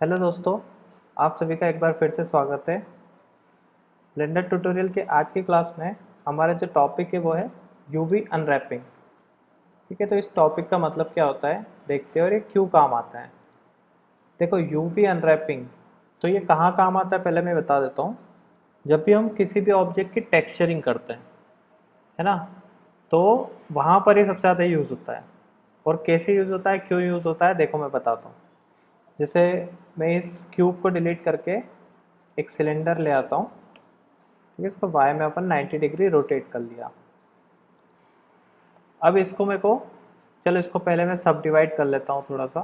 Hello दोस्तों, आप सभी का एक बार फिर से स्वागत है। ब्लेंडर ट्यूटोरियल के आज की क्लास में हमारा जो टॉपिक है वो है यूवी अनरैपिंग। ठीक है, तो इस टॉपिक का मतलब क्या होता है देखते हैं और ये क्यों काम आता है। देखो, यूवी अनरैपिंग तो ये कहाँ काम आता है पहले मैं बता देता हूँ। जब भी हम किसी भी ऑब्जेक्ट की टेक्सचरिंग करते हैं, है ना, तो वहाँ पर ये सबसे ज़्यादा यूज़ होता है। और कैसे यूज़ होता है, क्यों यूज़ होता है, देखो मैं बताता हूँ। जैसे मैं इस क्यूब को डिलीट करके एक सिलेंडर ले आता हूँ। ठीक है, इसको वाई में अपन 90 डिग्री रोटेट कर लिया। अब इसको मेरे को, चलो इसको पहले मैं सब डिवाइड कर लेता हूँ थोड़ा सा,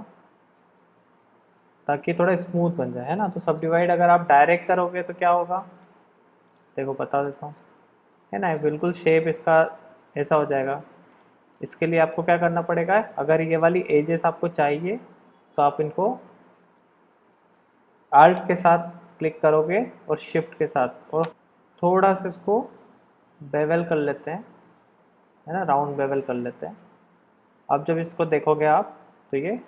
ताकि थोड़ा स्मूथ बन जाए, है ना। तो सब डिवाइड अगर आप डायरेक्ट करोगे तो क्या होगा, देखो बता देता हूँ, है ना, बिल्कुल शेप इसका ऐसा हो जाएगा। इसके लिए आपको क्या करना पड़ेगा, अगर ये वाली एजेस आपको चाहिए तो आप इनको आल्ट के साथ क्लिक करोगे और शिफ्ट के साथ, और थोड़ा सा इसको बेवल कर लेते हैं, है ना, राउंड बेवल कर लेते हैं। अब जब इसको देखोगे आप तो ये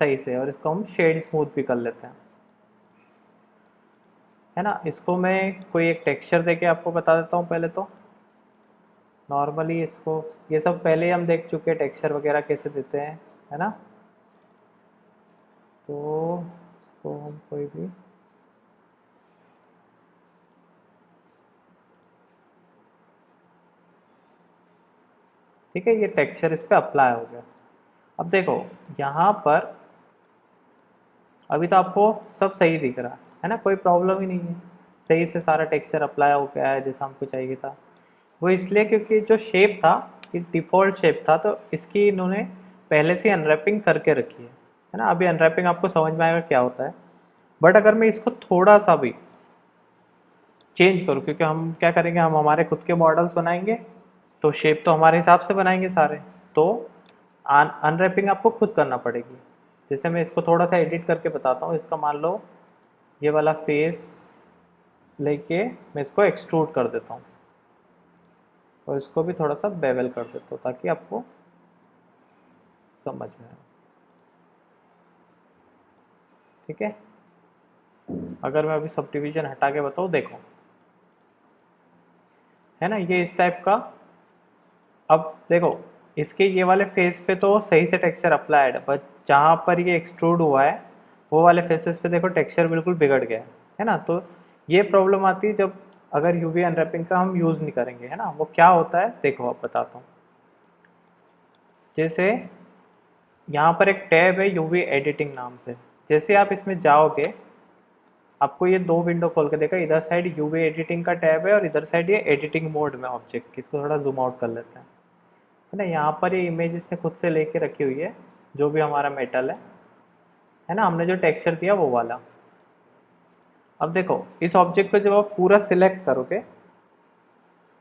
सही से, और इसको हम शेड स्मूथ भी कर लेते हैं, है ना। इसको मैं कोई एक टेक्सचर देके आपको बता देता हूँ पहले तो। नॉर्मली इसको, ये सब पहले ही हम देख चुके हैं टेक्सचर वगैरह कैसे देते हैं, है ना। तो इसको हम कोई भी, ठीक है, ये टेक्सचर इस पर अप्लाई हो गया। अब देखो यहाँ पर अभी तो आपको सब सही दिख रहा है ना, कोई प्रॉब्लम ही नहीं है, सही से सारा टेक्सचर अप्लाई हो गया है जैसा हमको चाहिए था। वो इसलिए क्योंकि जो शेप था ये डिफ़ॉल्ट शेप था, तो इसकी इन्होंने पहले से अनरैपिंग करके रखी है ना। अभी अनरैपिंग आपको समझ में आएगा क्या होता है। बट अगर मैं इसको थोड़ा सा भी चेंज करूँ, क्योंकि हम क्या करेंगे, हम हमारे खुद के मॉडल्स बनाएंगे, तो शेप तो हमारे हिसाब से बनाएंगे सारे, तो अनरैपिंग आपको खुद करना पड़ेगी। जैसे मैं इसको थोड़ा सा एडिट करके बताता हूँ। इसका मान लो ये वाला फेस लेके मैं इसको एक्सट्रूड कर देता हूँ, और इसको भी थोड़ा सा बेवल कर देता हूँ ताकि आपको समझ में आए। ठीक है, अगर मैं अभी सब डिवीजन हटा के बताऊँ, देखो, है ना, ये इस टाइप का। अब देखो, इसके ये वाले फेस पे तो सही से टेक्सचर अप्लाइड है, बट जहाँ पर ये एक्सट्रूड हुआ है वो वाले फेसेस पे देखो टेक्सचर बिल्कुल बिगड़ गया है ना। तो ये प्रॉब्लम आती है जब अगर यूवी अनरैपिंग का हम यूज़ नहीं करेंगे, है ना। वो क्या होता है देखो, अब बताता हूँ। जैसे यहाँ पर एक टैब है यूवी एडिटिंग नाम से। जैसे आप इसमें जाओगे, आपको ये दो विंडो खोल के देखा, इधर साइड यूवी एडिटिंग का टैब है और इधर साइड ये एडिटिंग मोड में ऑब्जेक्ट की। इसको थोड़ा जूम आउट कर लेते हैं, है ना। यहाँ पर ये इमेज इसने खुद से लेके रखी हुई है, जो भी हमारा मेटल है ना, हमने जो टेक्सचर दिया वो वाला। अब देखो इस ऑब्जेक्ट को जब आप पूरा सिलेक्ट करोगे,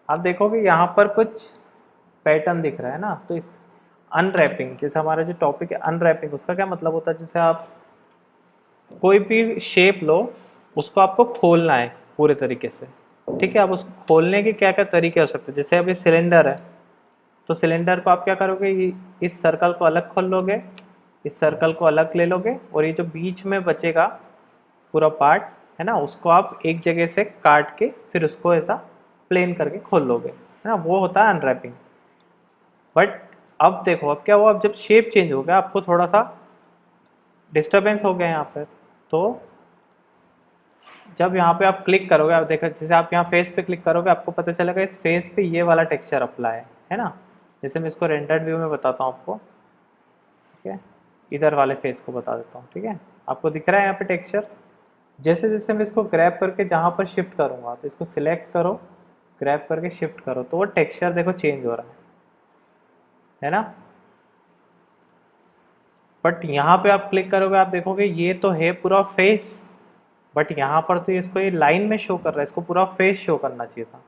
आप देखोगे यहाँ पर कुछ पैटर्न दिख रहा है ना। तो इस अनरैपिंग, जैसे हमारा जो टॉपिक है अनरैपिंग, उसका क्या मतलब होता है, जैसे आप कोई भी शेप लो, उसको आपको खोलना है पूरे तरीके से। ठीक है, अब उसको खोलने के क्या क्या तरीके हो सकते हैं। जैसे अभी सिलेंडर है, तो सिलेंडर को आप क्या करोगे, इस सर्कल को अलग खोल लोगे, इस सर्कल को अलग ले लोगे, और ये जो बीच में बचेगा पूरा पार्ट, है ना, उसको आप एक जगह से काट के फिर उसको ऐसा प्लेन करके खोल लोगे, है ना। वो होता है अनरैपिंग। बट अब देखो, अब क्या हुआ, अब जब शेप चेंज हो गया, आपको थोड़ा सा डिस्टर्बेंस हो गया यहाँ पर। तो जब यहाँ पे आप क्लिक करोगे, आप देखो जैसे आप यहाँ फेस पे क्लिक करोगे, आपको पता चलेगा इस फेस पे ये वाला टेक्सचर अप्लाई है ना। जैसे मैं इसको रेंडर्ड व्यू में बताता हूँ आपको। ठीक है, इधर वाले फेस को बता देता हूँ। ठीक है, आपको दिख रहा है यहाँ पे टेक्सचर। जैसे जैसे मैं इसको ग्रैब करके जहाँ पर शिफ्ट करूँगा, तो इसको सिलेक्ट करो, ग्रैब करके शिफ्ट करो, तो वो टेक्सचर देखो चेंज हो रहा है ना। बट यहाँ पे आप क्लिक करोगे, आप देखोगे ये तो है पूरा फेस, बट यहाँ पर तो इसको ये लाइन में शो कर रहा है, इसको पूरा फेस शो करना चाहिए था।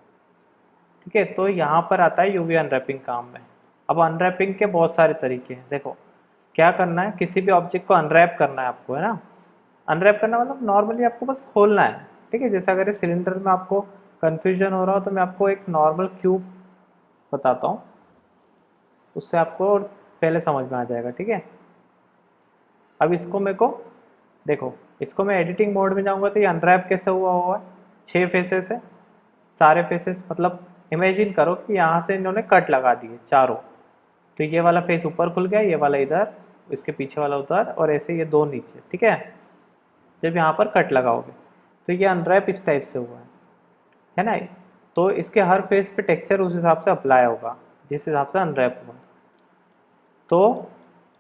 ठीक है, तो यहाँ पर आता है यूवी अनरैपिंग काम में। अब अनरैपिंग के बहुत सारे तरीके हैं। देखो क्या करना है, किसी भी ऑब्जेक्ट को अनरैप करना है आपको, है ना। अनरैप करना मतलब नॉर्मली आपको बस खोलना है। ठीक है, जैसे अगर ये सिलेंडर में आपको कन्फ्यूजन हो रहा हो, तो मैं आपको एक नॉर्मल क्यूब बताता हूँ, उससे आपको पहले समझ में आ जाएगा। ठीक है, अब इसको मेरे को देखो, इसको मैं एडिटिंग मोड में जाऊंगा तो ये अनरैप कैसे हुआ हुआ है, 6 फेसेस है, सारे फेसेस मतलब इमेजिन करो कि यहाँ से इन्होंने कट लगा दिए चारों, तो ये वाला फेस ऊपर खुल गया, ये वाला इधर, इसके पीछे वाला उधर, और ऐसे ये दो नीचे, ठीक है। जब यहाँ पर कट लगाओगे तो ये अनरैप इस टाइप से हुआ है ना। तो इसके हर फेस पे टेक्सचर उस हिसाब से अप्लाई होगा जिस हिसाब से अनरैप हुआ। तो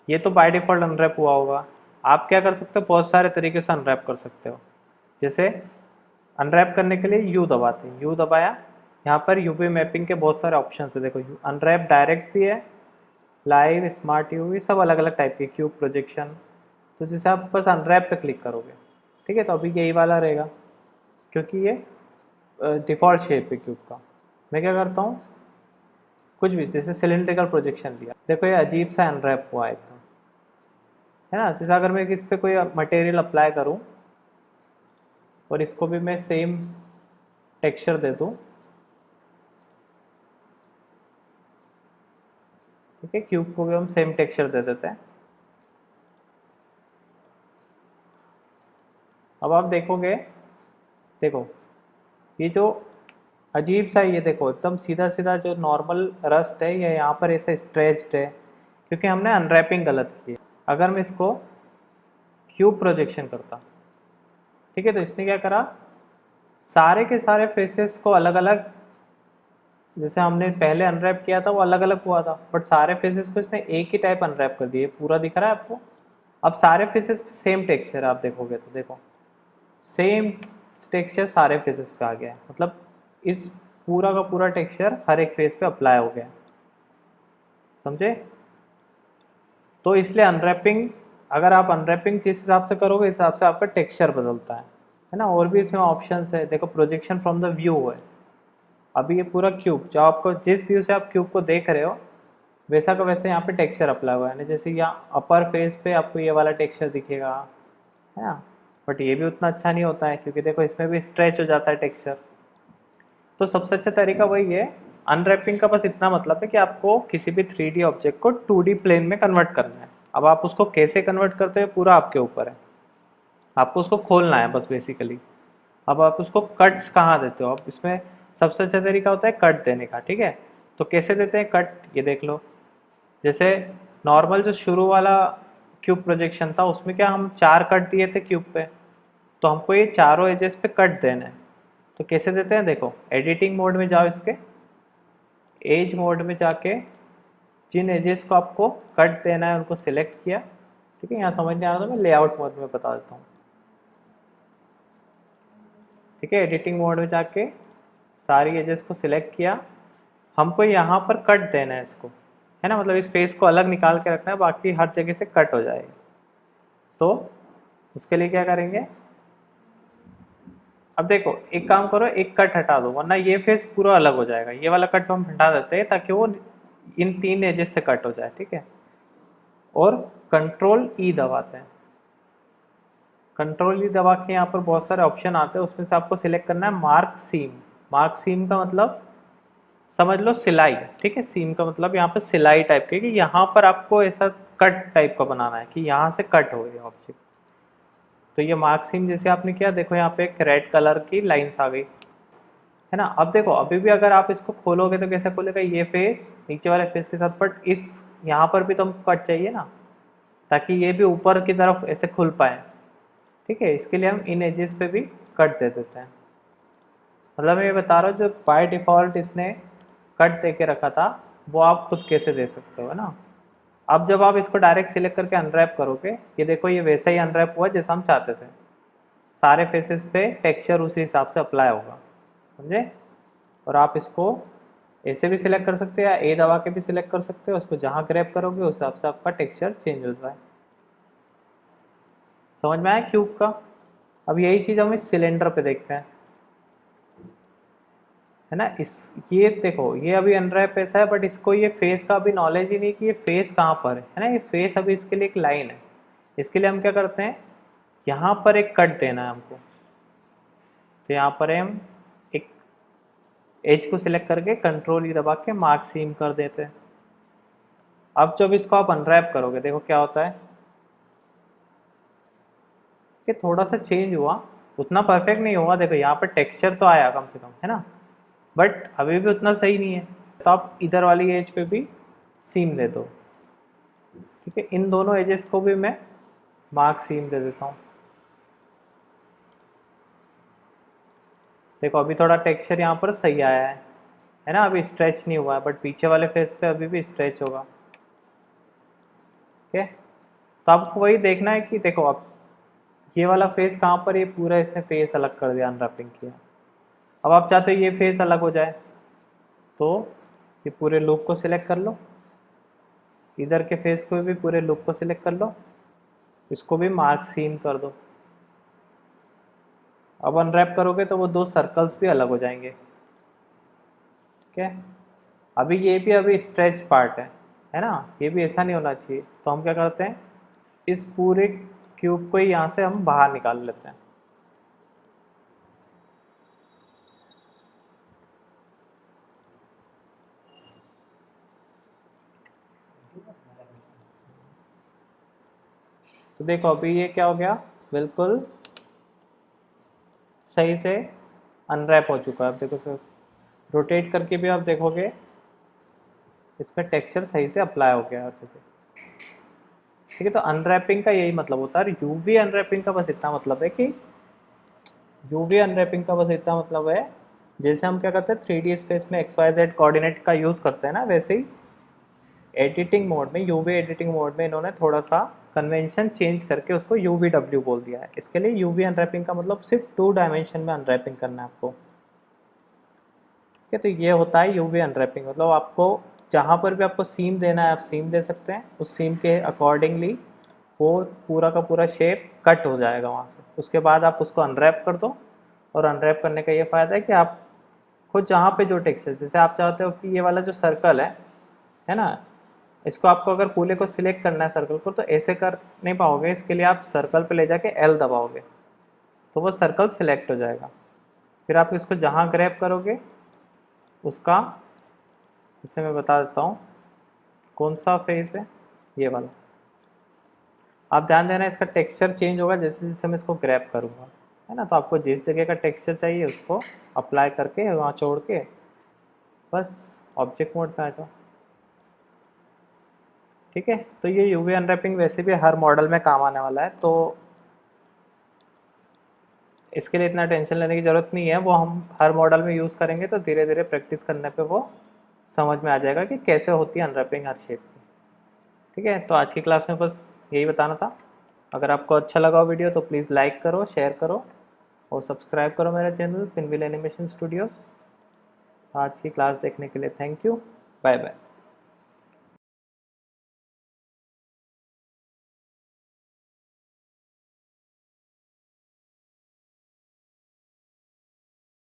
ये तो बाय डिफ़ॉल्ट अनरैप हुआ होगा। आप क्या कर सकते हो, बहुत सारे तरीके से अनरैप कर सकते हो। जैसे अनरैप करने के लिए यू दबाते हैं, यू दबाया, यहाँ पर यूवी मैपिंग के बहुत सारे ऑप्शन है। देखो अनरैप डायरेक्ट भी है, लाइव, स्मार्ट यूवी, सब अलग अलग टाइप के, क्यूब प्रोजेक्शन। तो जैसे आप बस अनरैप पे क्लिक करोगे, ठीक है, तो अभी यही वाला रहेगा क्योंकि ये डिफ़ॉल्ट शेप है क्यूब का। मैं क्या करता हूँ, कुछ भी, जैसे सिलेंड्रिकल प्रोजेक्शन लिया, देखो ये अजीब सा अनरैप हुआ है एकदम, है ना। जैसे अगर मैं इस पर कोई मटेरियल अप्लाई करूँ और इसको भी मैं सेम टेक्सचर दे दूँ, ठीक है, क्यूब को भी हम सेम टेक्सचर दे देते हैं। अब आप देखोगे, देखो ये जो अजीब सा, ये देखो एकदम सीधा सीधा जो नॉर्मल रस्ट है, ये यहाँ पर ऐसे स्ट्रेच्ड है क्योंकि हमने अनरैपिंग गलत की है। अगर मैं इसको क्यूब प्रोजेक्शन करता, ठीक है, तो इसने क्या करा, सारे के सारे फेसेस को अलग अलग, जैसे हमने पहले अनरैप किया था वो अलग अलग हुआ था, बट सारे फेसेस को इसने एक ही टाइप अनरैप कर दिए। पूरा दिख रहा है आपको। अब सारे फेसेस पे सेम टेक्सचर आप देखोगे तो देखो सेम टेक्सचर सारे फेसेस पे आ गया है, मतलब इस पूरा का पूरा टेक्सचर हर एक फेस पे अप्लाई हो गया है, समझे। तो इसलिए अनरैपिंग, अगर आप अनरैपिंग जिस हिसाब से करोगे इस हिसाब से आपका टेक्सचर बदलता है ना। और भी इसमें ऑप्शंस है, देखो प्रोजेक्शन फ्रॉम द व्यू है। अभी ये पूरा क्यूब, जो आपको जिस व्यू से आप क्यूब को देख रहे हो वैसा का वैसे यहाँ पे टेक्सचर अप्लाई हुआ है ना। जैसे यहाँ अपर फेस पे आपको ये वाला टेक्सचर दिखेगा, है ना, बट ये भी उतना अच्छा नहीं होता है क्योंकि देखो इसमें भी स्ट्रेच हो जाता है टेक्सचर। तो सबसे अच्छा तरीका वही है, अनरैपिंग का बस इतना मतलब है कि आपको किसी भी 3D ऑब्जेक्ट को 2D प्लेन में कन्वर्ट करना है। अब आप उसको कैसे कन्वर्ट करते हैं पूरा आपके ऊपर है, आपको उसको खोलना है बस बेसिकली। अब आप उसको कट्स कहाँ देते हो, अब इसमें सबसे अच्छा तरीका होता है कट देने का, ठीक है। तो कैसे देते हैं कट, ये देख लो। जैसे नॉर्मल जो शुरू वाला क्यूब प्रोजेक्शन था उसमें क्या हम 4 कट दिए थे क्यूब पे, तो हमको ये चारों एजेस पे कट देना है। तो कैसे देते हैं, देखो एडिटिंग मोड में जाओ, इसके एज मोड में जाके जिन एजेस को आपको कट देना है उनको सिलेक्ट किया, ठीक है। यहाँ समझ नहीं आ रहा तो मैं लेआउट मोड में बता देता हूँ, ठीक है। एडिटिंग मोड में जाके सारी एजेस को सिलेक्ट किया, हमको यहाँ पर कट देना है इसको, है ना, मतलब इस फेस को अलग निकाल के रखना है, बाकी हर जगह से कट हो जाएगा। तो उसके लिए क्या करेंगे, अब देखो एक काम करो, एक कट हटा दो वरना ये फेस पूरा अलग हो जाएगा। ये वाला कट हम हटा देते हैं ताकि वो इन 3 एजेस से कट हो जाए, ठीक है। और कंट्रोल ई दबाते हैं, कंट्रोल ई दबा के यहाँ पर बहुत सारे ऑप्शन आते हैं, उसमें से आपको सिलेक्ट करना है मार्क सीम। मार्क सीम का मतलब समझ लो सिलाई, ठीक है। सीम का मतलब यहाँ पर सिलाई टाइप के, कि यहाँ पर आपको ऐसा कट टाइप का बनाना है कि यहाँ से कट हो गया ऑब्जेक्ट। तो ये मार्क सीम जैसे आपने किया, देखो यहाँ पे एक रेड कलर की लाइन्स आ गई, है ना। अब देखो अभी भी अगर आप इसको खोलोगे तो कैसे खोलेगा, ये फेस नीचे वाले फेस के साथ, बट इस यहाँ पर भी तो हमको कट चाहिए ना, ताकि ये भी ऊपर की तरफ ऐसे खुल पाए, ठीक है। इसके लिए हम इन एजेस पे भी कट दे देते हैं। मतलब मैं ये बता रहा हूँ जो बाय डिफ़ॉल्ट इसने कट दे के रखा था वो आप खुद कैसे दे सकते हो, है ना। अब जब आप इसको डायरेक्ट सिलेक्ट करके अनरैप करोगे, ये देखो ये वैसा ही अनरैप हुआ जैसा हम चाहते थे, सारे फेसेस पे टेक्सचर उसी हिसाब से अप्लाई होगा, समझे। और आप इसको ऐसे भी सिलेक्ट कर सकते हैं या ए दबा के भी सिलेक्ट कर सकते हो, उसको जहाँ ग्रैब करोगे उस हिसाब से आपका टेक्सचर चेंज होता है। समझ में आया क्यूब का। अब यही चीज़ हम इस सिलेंडर पे देखते हैं, है ना। इस ये देखो ये अभी अनरैप ऐसा है, बट इसको ये फेस का अभी नॉलेज ही नहीं कि ये फेस कहाँ पर है ना। ये फेस अभी इसके लिए एक लाइन है। इसके लिए हम क्या करते हैं, यहाँ पर एक कट देना है हमको, तो यहाँ पर हम एक एज को सिलेक्ट करके कंट्रोल ई दबा के मार्क सीम कर देते हैं। अब जब इसको आप अनरैप करोगे देखो क्या होता है, कि थोड़ा सा चेंज हुआ, उतना परफेक्ट नहीं हुआ। देखो यहाँ पर टेक्सचर तो आया कम से कम, है ना, बट अभी भी उतना सही नहीं है। तो आप इधर वाली एज पे भी सीम दे दो। ठीक है, इन दोनों एजेस को भी मैं मार्क सीम दे देता हूँ। देखो अभी थोड़ा टेक्सचर यहाँ पर सही आया है ना, अभी स्ट्रेच नहीं हुआ है, बट पीछे वाले फेस पे अभी भी स्ट्रेच होगा। ठीक है, तो आपको वही देखना है कि देखो अब ये वाला फेस कहाँ पर, ये पूरा इसने फेस अलग कर दिया, अनरैपिंग किया। अब आप चाहते हो ये फेस अलग हो जाए, तो ये पूरे लूप को सिलेक्ट कर लो, इधर के फेस को भी पूरे लूप को सिलेक्ट कर लो, इसको भी मार्क सीम कर दो। अब अनरैप करोगे तो वो दो सर्कल्स भी अलग हो जाएंगे। ठीक है, अभी ये भी अभी स्ट्रेच पार्ट है ना, ये भी ऐसा नहीं होना चाहिए। तो हम क्या करते हैं, इस पूरे क्यूब को ही यहाँ से हम बाहर निकाल लेते हैं। तो देखो अभी ये क्या हो गया, बिल्कुल सही से अनरैप हो चुका है। अब देखो सर, रोटेट करके भी आप देखोगे इसमें टेक्सचर सही से अप्लाई हो गया हर जगह। ठीक है, तो अनरैपिंग का यही मतलब होता है। यूवी अनरैपिंग का बस इतना मतलब है कि यूवी अनरैपिंग का बस इतना मतलब है, जैसे हम क्या करते हैं 3D स्पेस में XYZ कोऑर्डिनेट का यूज़ करते हैं ना, वैसे ही एडिटिंग मोड में, यूवी एडिटिंग मोड में इन्होंने थोड़ा सा कन्वेंशन चेंज करके उसको UVW बोल दिया है। इसके लिए यूवी अनरैपिंग का मतलब सिर्फ 2 डायमेंशन में अनरैपिंग करना है आपको। ठीक है, तो ये होता है यूवी अनरैपिंग। मतलब आपको जहाँ पर भी आपको सीम देना है आप सीम दे सकते हैं, उस सीम के अकॉर्डिंगली वो पूरा का पूरा शेप कट हो जाएगा वहाँ से। उसके बाद आप उसको अनरैप कर दो, और अनरैप करने का ये फ़ायदा है कि आप खुद जहाँ पे जो टेक्सचर, जैसे आप चाहते हो कि ये वाला जो सर्कल है ना, इसको आपको अगर पूरे को सिलेक्ट करना है सर्कल को, तो ऐसे कर नहीं पाओगे। इसके लिए आप सर्कल पे ले जाके L दबाओगे तो वो सर्कल सिलेक्ट हो जाएगा। फिर आप इसको जहाँ ग्रैब करोगे उसका, इसे मैं बता देता हूँ कौन सा फेस है, ये वाला। आप ध्यान देना इसका टेक्सचर चेंज होगा जैसे जैसे मैं इसको ग्रैब करूँगा, है ना। तो आपको जिस जगह का टेक्सचर चाहिए उसको अप्लाई करके वहाँ छोड़ के बस ऑब्जेक्ट मोड पे आ जाओ। ठीक है, तो ये यूवी अनरैपिंग वैसे भी हर मॉडल में काम आने वाला है, तो इसके लिए इतना टेंशन लेने की ज़रूरत नहीं है। वो हम हर मॉडल में यूज़ करेंगे तो धीरे धीरे प्रैक्टिस करने पे वो समझ में आ जाएगा कि कैसे होती है अनरैपिंग हर शेप की। ठीक है, तो आज की क्लास में बस यही बताना था। अगर आपको अच्छा लगा हो वीडियो तो प्लीज़ लाइक करो, शेयर करो और सब्सक्राइब करो मेरा चैनल पिनव्हील एनिमेशन स्टूडियोज़। आज की क्लास देखने के लिए थैंक यू, बाय बाय।